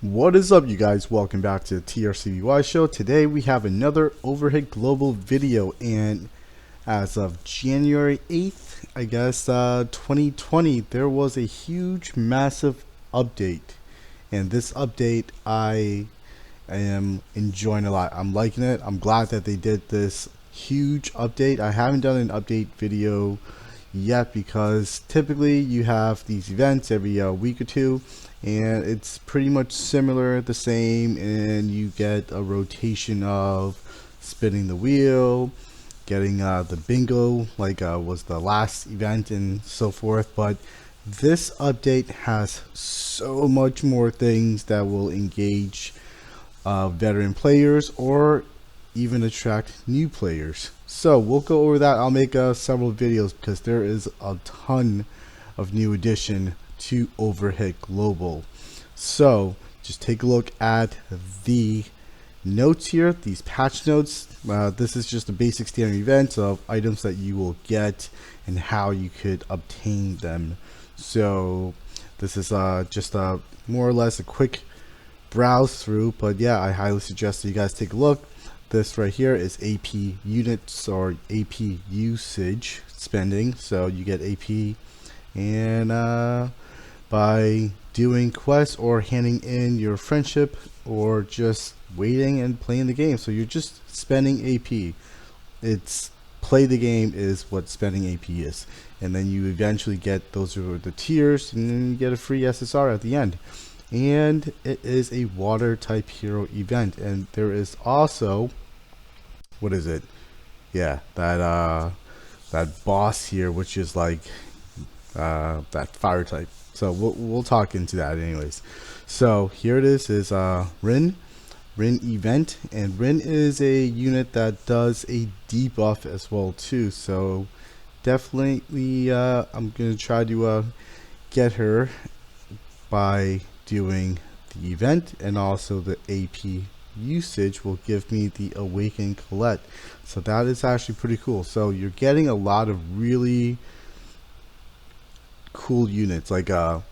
What is up, you guys? Welcome back to the TRCBY show. Today we have another Overhit Global video, and as of January 8th, I guess 2020, there was a huge massive update, and this update I am enjoying a lot. I'm liking it. I'm glad that they did this huge update. I haven't done an update video yet because typically you have these events every week or two, and it's pretty much similar, the same, and you get a rotation of spinning the wheel, getting the bingo like was the last event and so forth. But this update has so much more things that will engage veteran players or even attract new players. So we'll go over that. I'll make several videos because there is a ton of new addition to Overhit Global. So just take a look at the notes here, these patch notes. This is just a basic standard event of items that you will get and how you could obtain them. So this is just more or less a quick browse through, but yeah, I highly suggest that you guys take a look. This right here is AP units or AP usage spending, so you get AP, and by doing quests or handing in your friendship or just waiting and playing the game, so you're just spending AP. It's play the game is what spending AP is, and then you eventually get, those are the tiers, and then you get a free SSR at the end. And it is a water type hero event, and there is also, what is it, yeah, that boss here, which is like that fire type. So we'll talk into that anyways. So here it is Rin event, and Rin is a unit that does a debuff as well too, so definitely I'm gonna try to get her by doing the event, and also the AP usage will give me the Awakened Colette. So that is actually pretty cool. So you're getting a lot of really cool units, like an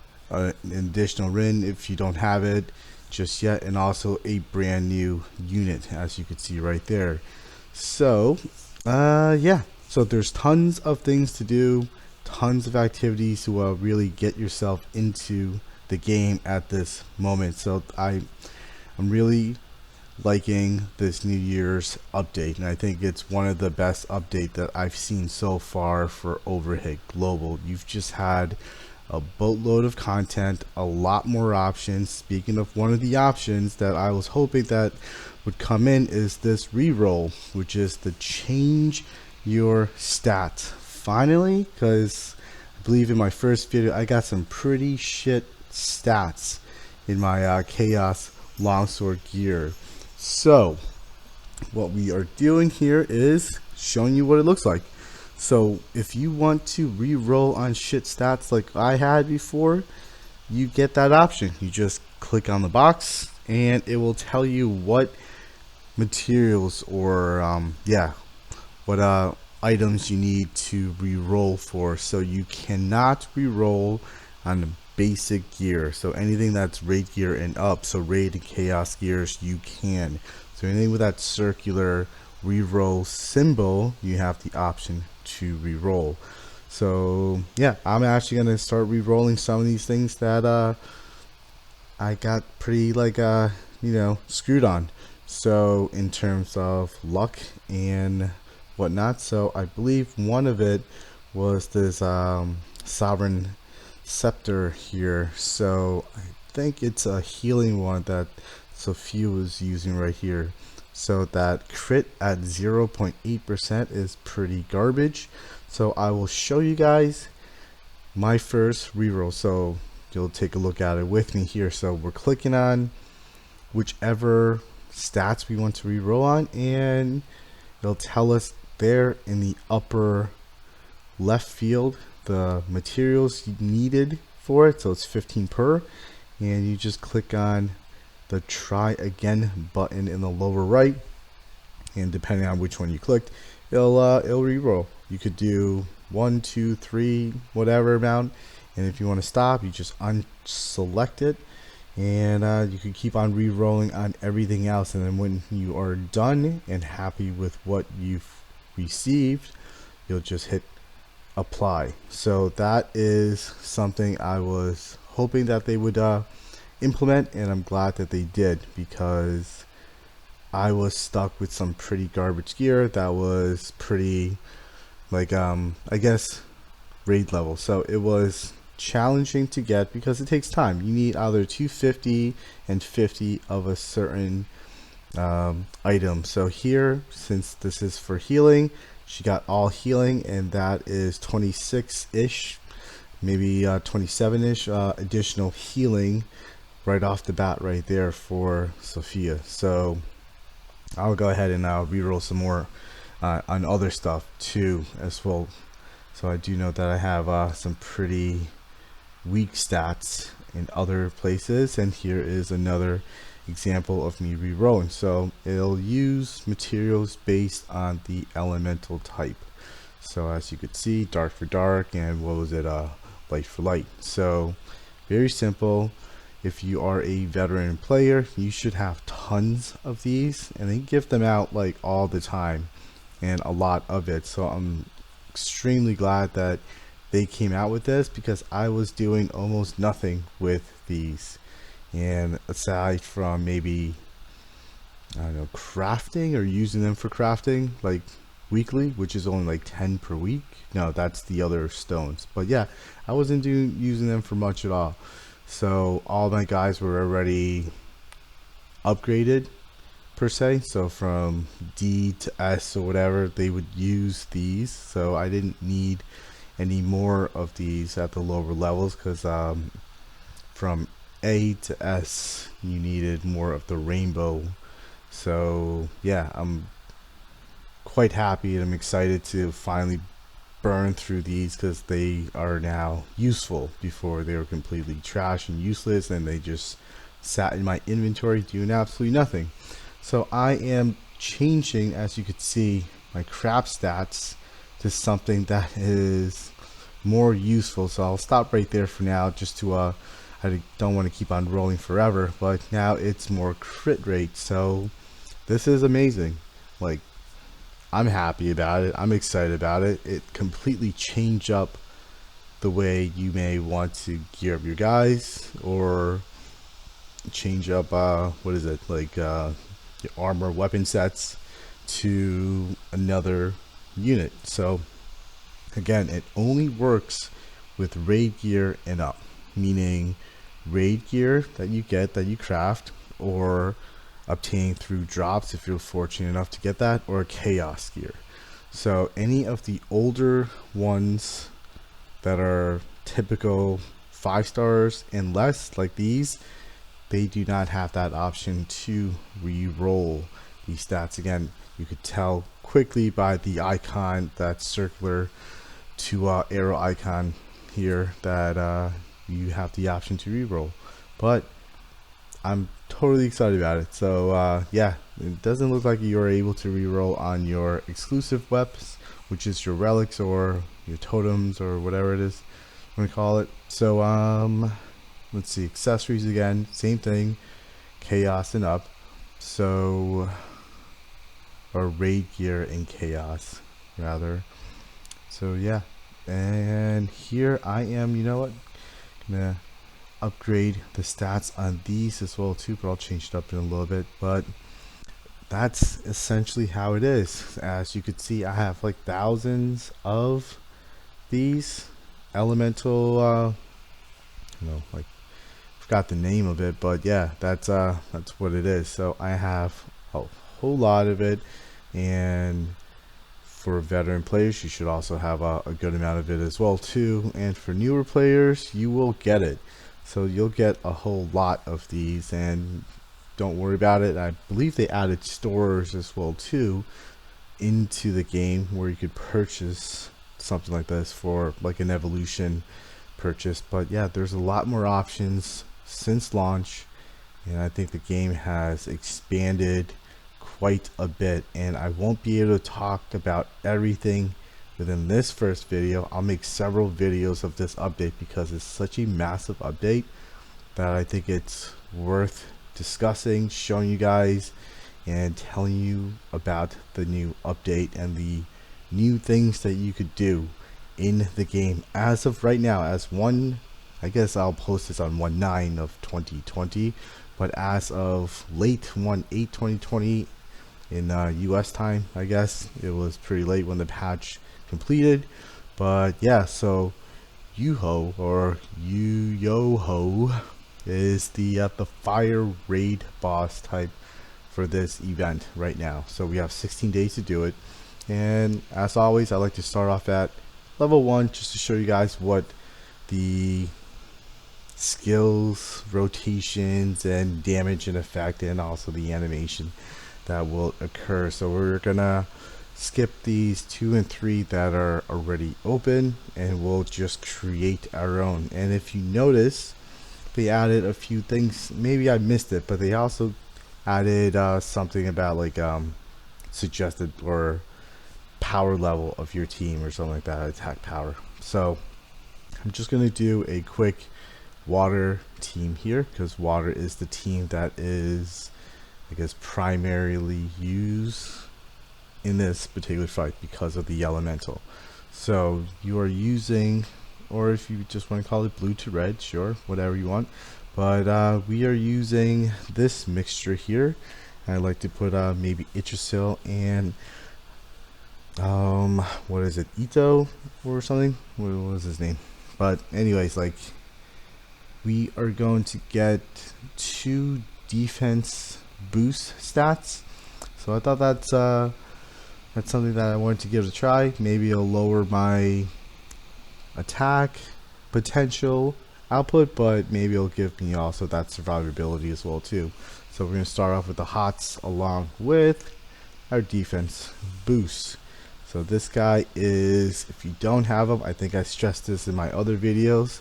additional Rin if you don't have it just yet, and also a brand new unit, as you can see right there. So yeah, so there's tons of things to do, tons of activities to really get yourself into the game at this moment. So I'm really liking this New Year's update, and I think it's one of the best updates that I've seen so far for Overhit Global. You've just had a boatload of content, a lot more options. Speaking of one of the options that I was hoping that would come in is this reroll, which is to change your stats finally, because I believe in my first video I got some pretty shit stats in my chaos longsword gear. So what we are doing here is showing you what it looks like. So if you want to re-roll on shit stats like I had before, you get that option. You just click on the box and it will tell you what materials or yeah, what items you need to re-roll for. So you cannot re-roll on basic gear, so anything that's raid gear and up, so raid and chaos gears, you can. So anything with that circular reroll symbol, you have the option to reroll. So yeah, I'm actually gonna start re-rolling some of these things that I got pretty like you know, screwed on, so in terms of luck and whatnot. So I believe one of it was this sovereign scepter here, so I think it's a healing one that Sophia was using right here. So that crit at 0.8% is pretty garbage. So I will show you guys my first reroll, so you'll take a look at it with me here. So we're clicking on whichever stats we want to reroll on, and it'll tell us there in the upper left field the materials needed for it. So it's 15 per, and you just click on the try again button in the lower right, and depending on which one you clicked, it'll re-roll. You could do 1, 2, 3, whatever amount, and if you want to stop, you just unselect it and you can keep on re-rolling on everything else, and then when you are done and happy with what you've received, you'll just hit apply. So that is something I was hoping that they would implement, and I'm glad that they did, because I was stuck with some pretty garbage gear that was pretty, like, I guess raid level. So it was challenging to get because it takes time. You need either 250 and 50 of a certain item. So here, since this is for healing, she got all healing, and that is 26-ish, maybe 27-ish additional healing right off the bat right there for Sophia. So I'll go ahead and reroll some more on other stuff too as well. So I do know that I have some pretty weak stats in other places, and here is another example of me re-rolling. So it'll use materials based on the elemental type. So as you could see, dark for dark, and what was it, light for light. So very simple. If you are a veteran player, you should have tons of these, and they give them out like all the time and a lot of it. So I'm extremely glad that they came out with this, because I was doing almost nothing with these. And aside from maybe, I don't know, crafting or using them for crafting like weekly, which is only like 10 per week. No, that's the other stones. But yeah, I wasn't using them for much at all. So all my guys were already upgraded per se. So from D to S or whatever, they would use these. So I didn't need any more of these at the lower levels, because from A to S you needed more of the rainbow. So yeah, I'm quite happy, and I'm excited to finally burn through these, because they are now useful. Before they were completely trash and useless, and they just sat in my inventory doing absolutely nothing. So I am changing, as you could see, my crap stats to something that is more useful. So I'll stop right there for now, just to I don't want to keep on rolling forever, but now it's more crit rate. So this is amazing. Like, I'm happy about it. I'm excited about it. It completely changed up the way you may want to gear up your guys, or change up what is it, like your armor weapon sets to another unit. So again, it only works with raid gear and up, meaning raid gear that you get, that you craft or obtain through drops if you're fortunate enough to get that, or chaos gear. So any of the older ones that are typical 5 stars and less, like these, they do not have that option to re-roll these stats. Again, you could tell quickly by the icon, that circular to arrow icon here, that you have the option to re-roll. But I'm totally excited about it. So yeah, it doesn't look like you are able to re-roll on your exclusive weapons, which is your relics or your totems or whatever it is we call it. So let's see, accessories again, same thing, chaos and up. So, or raid gear and chaos rather. So yeah, and here I am, you know what, gonna upgrade the stats on these as well too, but I'll change it up in a little bit. But that's essentially how it is. As you could see, I have like thousands of these elemental you know, like, forgot the name of it, but yeah, that's what it is. So I have a whole lot of it, and for veteran players you should also have a good amount of it as well too, and for newer players you will get it. So you'll get a whole lot of these, and don't worry about it. I believe they added stores as well too into the game, where you could purchase something like this for like an evolution purchase. But yeah, there's a lot more options since launch, and I think the game has expanded quite a bit, and I won't be able to talk about everything within this first video. I'll make several videos of this update, because it's such a massive update that I think it's worth discussing, showing you guys, and telling you about the new update and the new things that you could do in the game as of right now. As one, I guess I'll post this on 1/9 of 2020, but as of late 1/8 2020 in US time, I guess it was pretty late when the patch completed. But yeah, so Yuho or Yu-Yo-Ho is the fire raid boss type for this event right now. So we have 16 days to do it, and as always, I like to start off at level 1 just to show you guys what the skills, rotations, and damage and effect, and also the animation that will occur. So we're gonna skip these 2 and 3 that are already open, and we'll just create our own. And if you notice, they added a few things. Maybe I missed it, but they also added something about like suggested or power level of your team or something like that, attack power. So I'm just gonna do a quick water team here because water is the team that is, I guess, primarily used in this particular fight because of the elemental. So you are using, or if you just want to call it blue to red, sure, whatever you want, but we are using this mixture here. I like to put maybe Yggdrasil and what is it, Ito or something, what was his name? But anyways, like, we are going to get 2 defense boost stats. So I thought that's something that I wanted to give it a try. Maybe it'll lower my attack potential output, but maybe it'll give me also that survivability as well too. So we're going to start off with the hots along with our defense boost. So this guy is, if you don't have him, I think I stressed this in my other videos,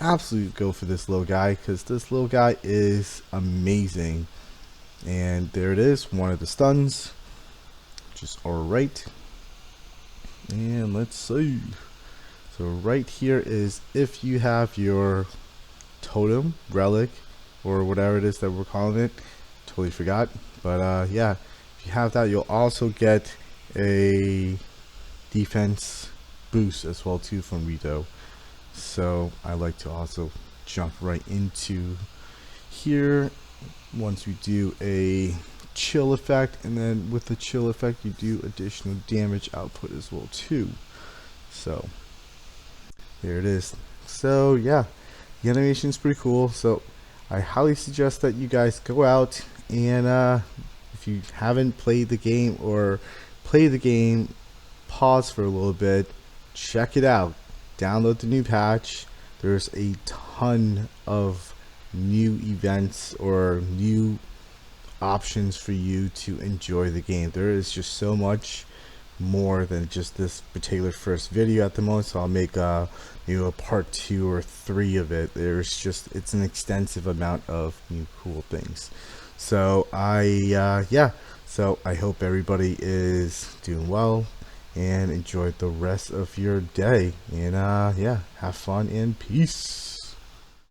absolutely go for this little guy because this little guy is amazing. And there it is, one of the stuns, which is alright. And let's see. So right here is if you have your totem, relic, or whatever it is that we're calling it, totally forgot. But yeah, if you have that, you'll also get a defense boost as well too from Rito. So I like to also jump right into here once we do a chill effect, and then with the chill effect you do additional damage output as well too. So there it is. So yeah, the animation is pretty cool. So I highly suggest that you guys go out and if you haven't played the game, or play the game, pause for a little bit, check it out, download the new patch. There's a ton of new events or new options for you to enjoy the game. There is just so much more than just this particular first video at the moment, so I'll make maybe a part 2 or 3 of it. There's just, it's an extensive amount of new cool things. So yeah, so I hope everybody is doing well and enjoy the rest of your day, and yeah, have fun and peace.